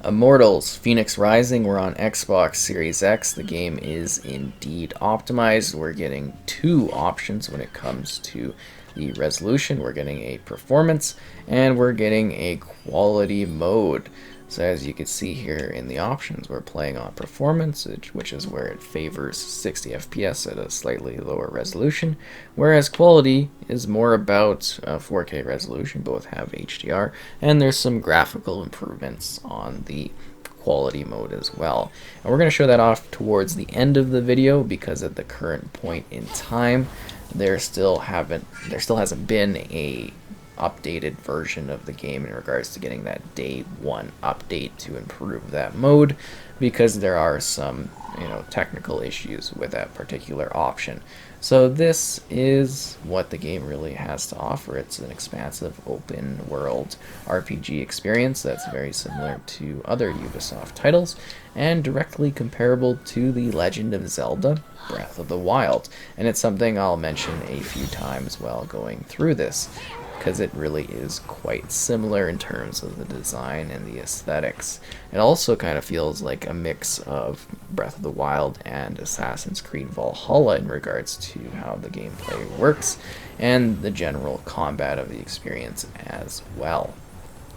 Immortals Fenyx Rising, we're on Xbox Series X. The game is indeed optimized. We're getting two options when it comes to the resolution. We're getting a performance and we're getting a quality mode. So as you can see here in the options, we're playing on performance, which is where it favors 60 FPS at a slightly lower resolution, whereas quality is more about 4K resolution. Both have HDR, and there's some graphical improvements on the quality mode as well. And we're going to show that off towards the end of the video because at the current point in time, there still hasn't been a updated version of the game in regards to getting that day one update to improve that mode, because there are some technical issues with that particular option. So this is what the game really has to offer. It's an expansive open world RPG experience that's very similar to other Ubisoft titles and directly comparable to The Legend of Zelda Breath of the Wild. And it's something I'll mention a few times while going through this, because it really is quite similar in terms of the design and the aesthetics. It also kind of feels like a mix of Breath of the Wild and Assassin's Creed Valhalla in regards to how the gameplay works and the general combat of the experience as well.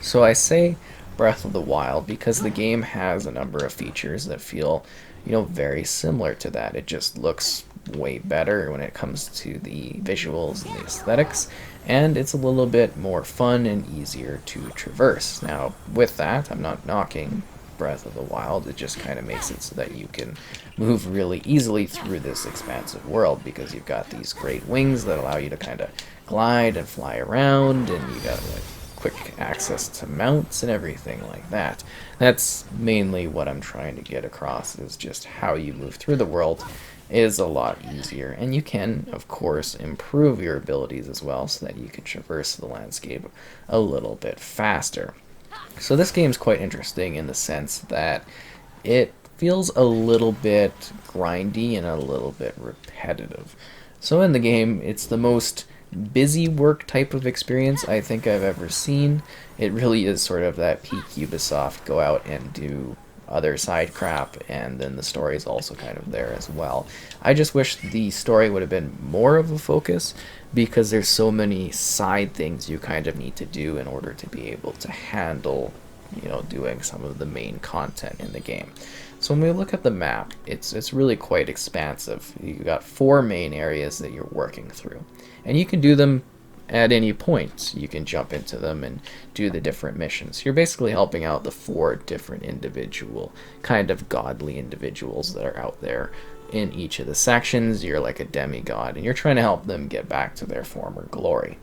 So I say Breath of the Wild because the game has a number of features that feel very similar to that. It just looks way better when it comes to the visuals and the aesthetics, and it's a little bit more fun and easier to traverse. Now, with that, I'm not knocking Breath of the Wild. It just kind of makes it so that you can move really easily through this expansive world, because you've got these great wings that allow you to kind of glide and fly around, and you got quick access to mounts and everything like that. That's mainly what I'm trying to get across, is just how you move through the world is a lot easier, and you can of course improve your abilities as well so that you can traverse the landscape a little bit faster. So this game's quite interesting in the sense that it feels a little bit grindy and a little bit repetitive. So in the game, it's the most busy work type of experience I think I've ever seen. It really is sort of that peak Ubisoft, go out and do other side crap, and then the story is also kind of there as well. I just wish the story would have been more of a focus, because there's so many side things you kind of need to do in order to be able to handle doing some of the main content in the game. So when we look at the map, it's really quite expansive. You've got 4 main areas that you're working through, and you can do them at any point. You can jump into them and do the different missions. You're basically helping out the 4 different individual kind of godly individuals that are out there in each of the sections. You're like a demigod, and you're trying to help them get back to their former glory.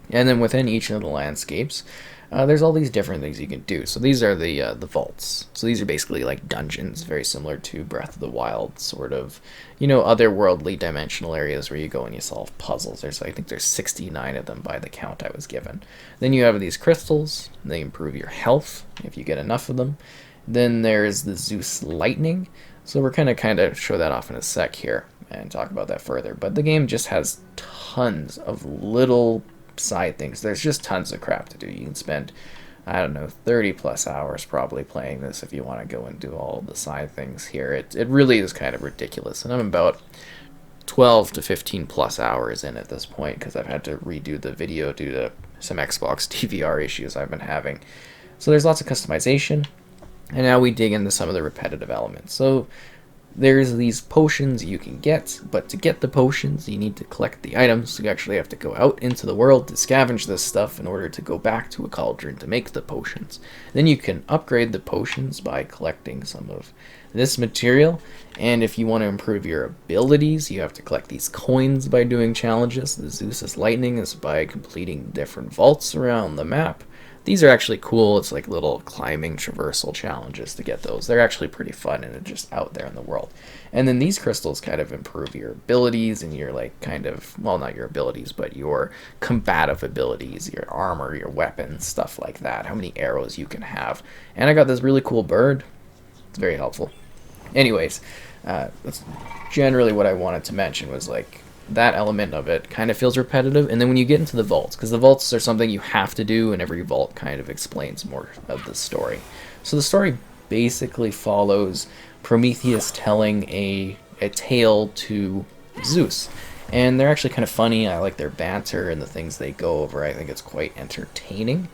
And then within each of the landscapes, there's all these different things you can do. So these are the vaults. So these are basically like dungeons, very similar to Breath of the Wild, sort of, otherworldly dimensional areas where you go and you solve puzzles. I think there's 69 of them by the count I was given. Then you have these crystals. They improve your health if you get enough of them. Then there's the Zeus lightning. So we're kind of show that off in a sec here and talk about that further. But the game just has tons of little side things. There's just tons of crap to do. You can spend, 30 plus hours probably playing this if you want to go and do all the side things here. It really is kind of ridiculous, and I'm about 12 to 15 plus hours in at this point, because I've had to redo the video due to some Xbox DVR issues I've been having. So there's lots of customization, and now we dig into some of the repetitive elements. So there's these potions you can get, but to get the potions, you need to collect the items. You actually have to go out into the world to scavenge this stuff in order to go back to a cauldron to make the potions. Then you can upgrade the potions by collecting some of this material, and if you want to improve your abilities, you have to collect these coins by doing challenges. The Zeus's Lightning is by completing different vaults around the map. These are actually cool. It's like little climbing traversal challenges to get those. They're actually pretty fun, and they're just out there in the world. And then these crystals kind of improve your abilities and your not your abilities, but your combative abilities, your armor, your weapons, stuff like that. How many arrows you can have. And I got this really cool bird. It's very helpful. Anyways, that's generally what I wanted to mention, was that element of it kind of feels repetitive. And then when you get into the vaults, because the vaults are something you have to do, and every vault kind of explains more of the story. So the story basically follows Prometheus telling a tale to Zeus. And they're actually kind of funny. I like their banter and the things they go over. I think it's quite entertaining.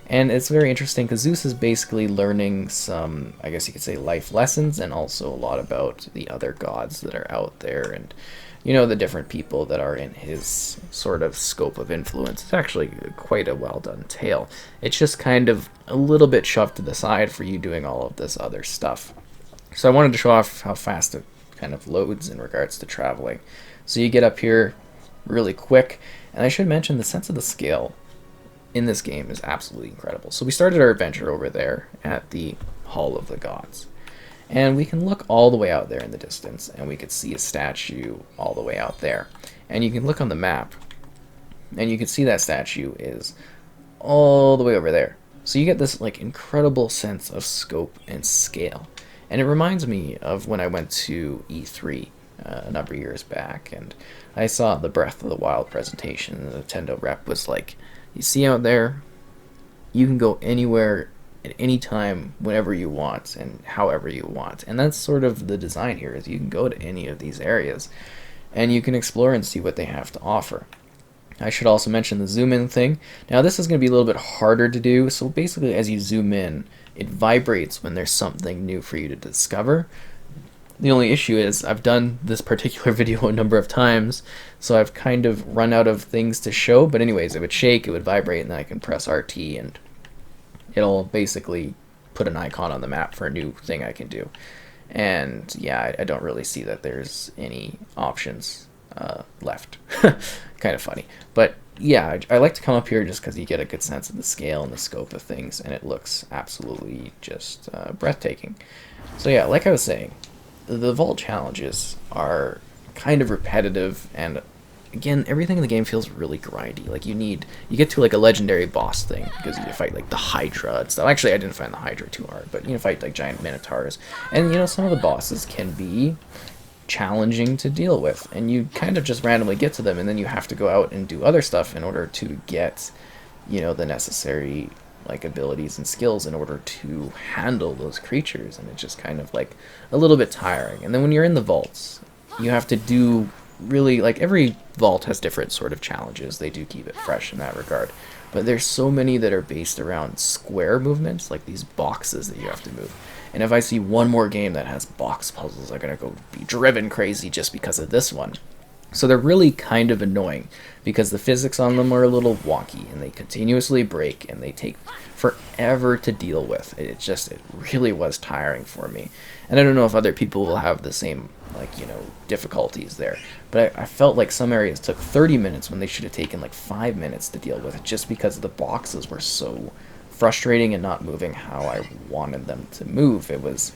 And it's very interesting because Zeus is basically learning some, I guess you could say, life lessons, and also a lot about the other gods that are out there, and the different people that are in his sort of scope of influence. It's actually quite a well done tale. It's just kind of a little bit shoved to the side for you doing all of this other stuff. So I wanted to show off how fast it kind of loads in regards to traveling. So you get up here really quick, and I should mention the sense of the scale in this game is absolutely incredible. So we started our adventure over there at the Hall of the Gods. And we can look all the way out there in the distance, and we could see a statue all the way out there. And you can look on the map, and you can see that statue is all the way over there. So you get this like incredible sense of scope and scale. And it reminds me of when I went to E3 a number of years back, and I saw the Breath of the Wild presentation, and the Nintendo rep was like, you see out there, you can go anywhere at any time, whenever you want, and however you want. And that's sort of the design here, is you can go to any of these areas, and you can explore and see what they have to offer. I should also mention the zoom in thing. Now this is going to be a little bit harder to do, so basically as you zoom in, it vibrates when there's something new for you to discover. The only issue is I've done this particular video a number of times, so I've kind of run out of things to show, but anyways, it would shake, it would vibrate, and then I can press RT, and it'll basically put an icon on the map for a new thing I can do. And yeah, I don't really see that there's any options left. Kind of funny. But yeah, I like to come up here just because you get a good sense of the scale and the scope of things, and it looks absolutely just breathtaking. So yeah, like I was saying, the vault challenges are kind of repetitive, and again, everything in the game feels really grindy. Like you get to like a legendary boss thing because you fight like the Hydra and stuff. Actually, I didn't find the Hydra too hard, but you fight like giant minotaurs, and some of the bosses can be challenging to deal with, and you kind of just randomly get to them, and then you have to go out and do other stuff in order to get the necessary like abilities and skills in order to handle those creatures, and it's just kind of like a little bit tiring. And then when you're in the vaults, you have to do really, like, every vault has different sort of challenges. They do keep it fresh in that regard, but there's so many that are based around square movements, like these boxes that you have to move. And if I see one more game that has box puzzles, I'm gonna go be driven crazy just because of this one. So they're really kind of annoying because the physics on them are a little wonky, and they continuously break, and they take forever to deal with. It really was tiring for me. And I don't know if other people will have the same, difficulties there. But I felt like some areas took 30 minutes when they should have taken like 5 minutes to deal with it, just because the boxes were so frustrating and not moving how I wanted them to move. It was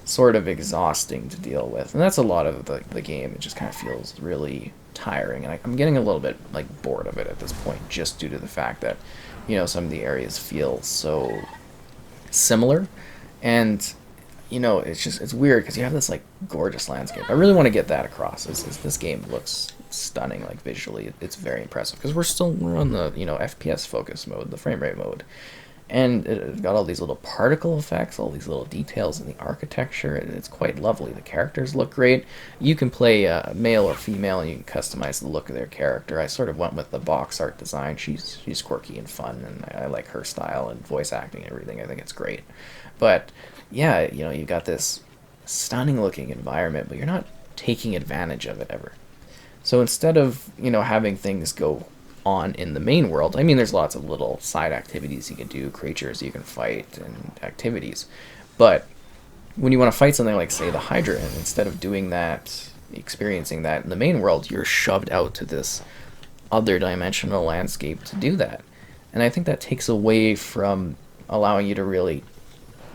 sort of exhausting to deal with, and that's a lot of the game. It just kind of feels really tiring, and I'm getting a little bit like bored of it at this point, just due to the fact that some of the areas feel so similar. And it's weird because you have this like gorgeous landscape. I really want to get that across. This game looks stunning, like visually it's very impressive, because we're on the FPS focus mode, the frame rate mode. And it's got all these little particle effects, all these little details in the architecture, and it's quite lovely. The characters look great. You can play male or female, and you can customize the look of their character. I sort of went with the box art design. She's quirky and fun, and I like her style and voice acting and everything. I think it's great. But yeah, you got this stunning looking environment, but you're not taking advantage of it ever. So instead of having things go on in the main world, I mean, there's lots of little side activities you can do, creatures you can fight, and activities. But when you want to fight something like, say, the Hydra, and instead of doing that, experiencing that in the main world, you're shoved out to this other dimensional landscape to do that. And I think that takes away from allowing you to really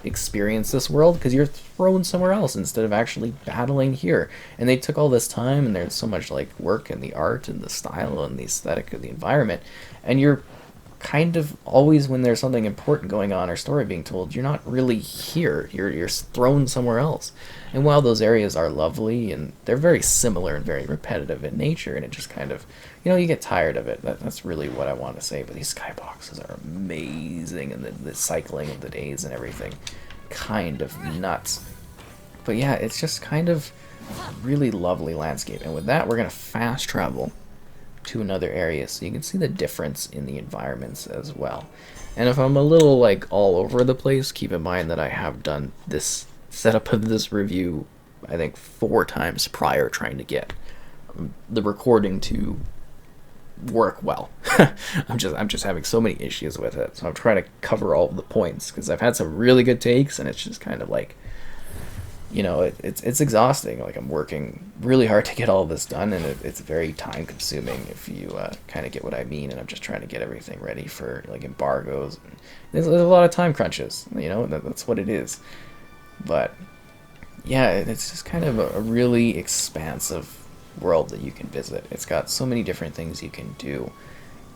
experience this world, because you're thrown somewhere else instead of actually battling here. And they took all this time, and there's so much like work in the art and the style and the aesthetic of the environment, and you're kind of always when there's something important going on or story being told, you're not really here. You're thrown somewhere else. And while those areas are lovely and they're very similar and very repetitive in nature, and it just kind of, you get tired of it. That's really what I want to say. But these skyboxes are amazing, and the cycling of the days and everything, kind of nuts. But yeah, it's just kind of a really lovely landscape. And with that, we're going to fast travel to another area so you can see the difference in the environments as well. And if I'm a little like all over the place, keep in mind that I have done this setup of this review I think 4 times prior, trying to get the recording to work well. I'm just having so many issues with it, so I'm trying to cover all of the points because I've had some really good takes, and it's just kind of like, it's exhausting. Like, I'm working really hard to get all of this done, and it's very time consuming if you kind of get what I mean. And I'm just trying to get everything ready for like embargoes. There's a lot of time crunches, that's what it is. But yeah, it's just kind of a really expansive world that you can visit. It's got so many different things you can do.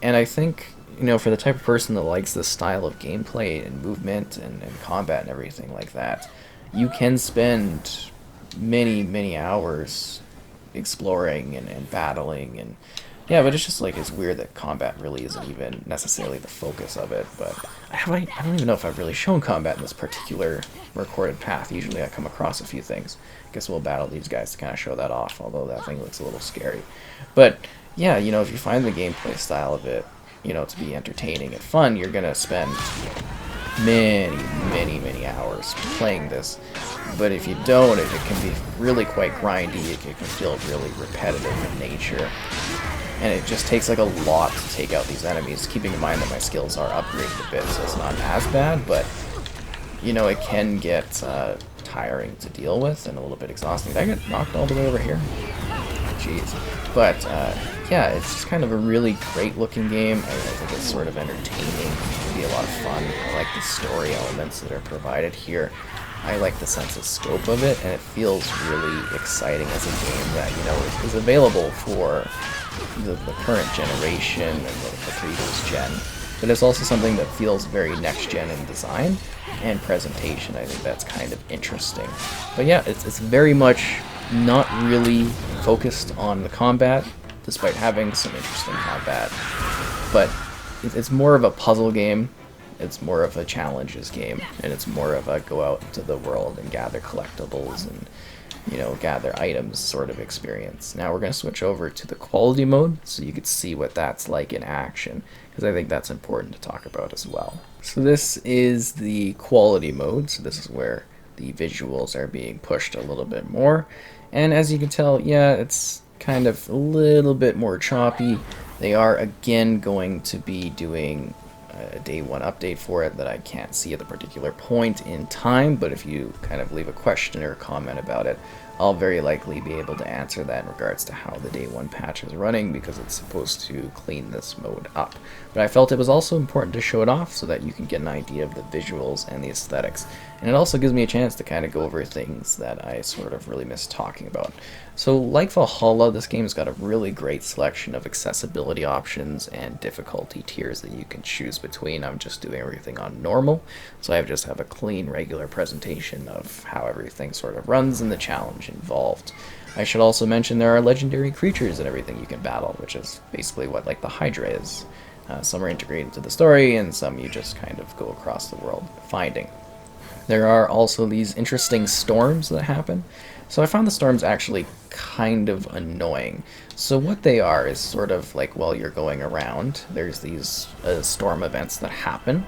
And I think, for the type of person that likes this style of gameplay and movement and combat and everything like that, you can spend many, many hours exploring and battling. And yeah, but it's just like, it's weird that combat really isn't even necessarily the focus of it. But I don't even know if I've really shown combat in this particular recorded path. Usually I come across a few things. I guess we'll battle these guys to kind of show that off, although that thing looks a little scary. But yeah, if you find the gameplay style of it, to be entertaining and fun, you're gonna spend many, many, many hours playing this. But if you don't, it can be really quite grindy. It can feel really repetitive in nature. And it just takes like a lot to take out these enemies, keeping in mind that my skills are upgraded a bit, so it's not as bad, but it can get tiring to deal with and a little bit exhausting. Did I get knocked all the way over here? Jeez. But yeah, it's just kind of a really great looking game. I think it's sort of entertaining. It can be a lot of fun. I like the story elements that are provided here. I like the sense of scope of it, and it feels really exciting as a game that, is available for the current generation and the previous gen. But it's also something that feels very next gen in design and presentation. I think that's kind of interesting. But yeah, it's very much not really focused on the combat, despite having some interesting combat. But it's more of a puzzle game. It's more of a challenges game, and it's more of a go out into the world and gather collectibles and gather items sort of experience. Now we're going to switch over to the quality mode so you can see what that's like in action, because I think that's important to talk about as well. So this is the quality mode, so this is where the visuals are being pushed a little bit more. And as you can tell, yeah, it's kind of a little bit more choppy. They are again going to be doing a day 1 update for it that I can't see at the particular point in time, but if you kind of leave a question or a comment about it, I'll very likely be able to answer that in regards to how the day 1 patch is running, because it's supposed to clean this mode up. But I felt it was also important to show it off so that you can get an idea of the visuals and the aesthetics. And it also gives me a chance to kind of go over things that I sort of really miss talking about. So like Valhalla, this game's got a really great selection of accessibility options and difficulty tiers that you can choose between. I'm just doing everything on normal, so I just have a clean, regular presentation of how everything sort of runs and the challenge involved. I should also mention there are legendary creatures and everything you can battle, which is basically what like the Hydra is. Some are integrated into the story, and some you just kind of go across the world finding. There are also these interesting storms that happen. So I found the storms actually kind of annoying. So what they are is sort of like while you're going around, there's these storm events that happen,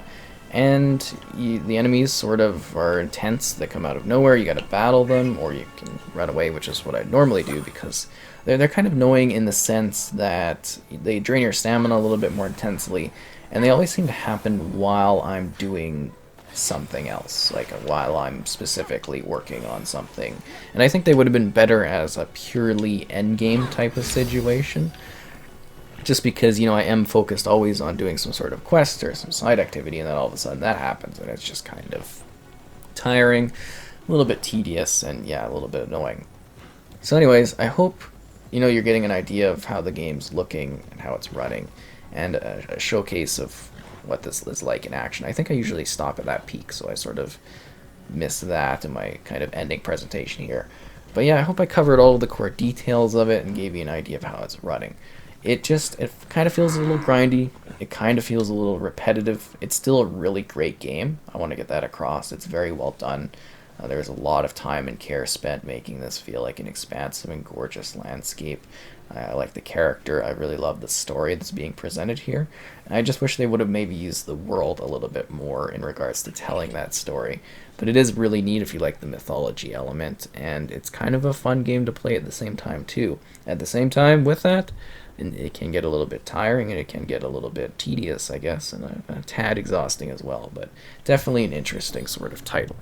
and the enemies sort of are intense. They come out of nowhere. You got to battle them, or you can run away, which is what I normally do, because they're kind of annoying in the sense that they drain your stamina a little bit more intensely, and they always seem to happen while I'm doing something else, like while I'm specifically working on something. And I think they would have been better as a purely endgame type of situation, just because, I am focused always on doing some sort of quest or some side activity, and then all of a sudden that happens, and it's just kind of tiring, a little bit tedious, and yeah, a little bit annoying. So anyways, I hope you're getting an idea of how the game's looking and how it's running, and a showcase of what this is like in action. I think I usually stop at that peak, so I sort of missed that in my kind of ending presentation here. But yeah, I hope I covered all of the core details of it and gave you an idea of how it's running. It kind of feels a little grindy. It kind of feels a little repetitive. It's still a really great game. I want to get that across. It's very well done. There's a lot of time and care spent making this feel like an expansive and gorgeous landscape. I like the character. I really love the story that's being presented here. And I just wish they would have maybe used the world a little bit more in regards to telling that story. But it is really neat if you like the mythology element, and it's kind of a fun game to play at the same time too. At the same time, with that, it can get a little bit tiring and it can get a little bit tedious, I guess, and a tad exhausting as well. But definitely an interesting sort of title.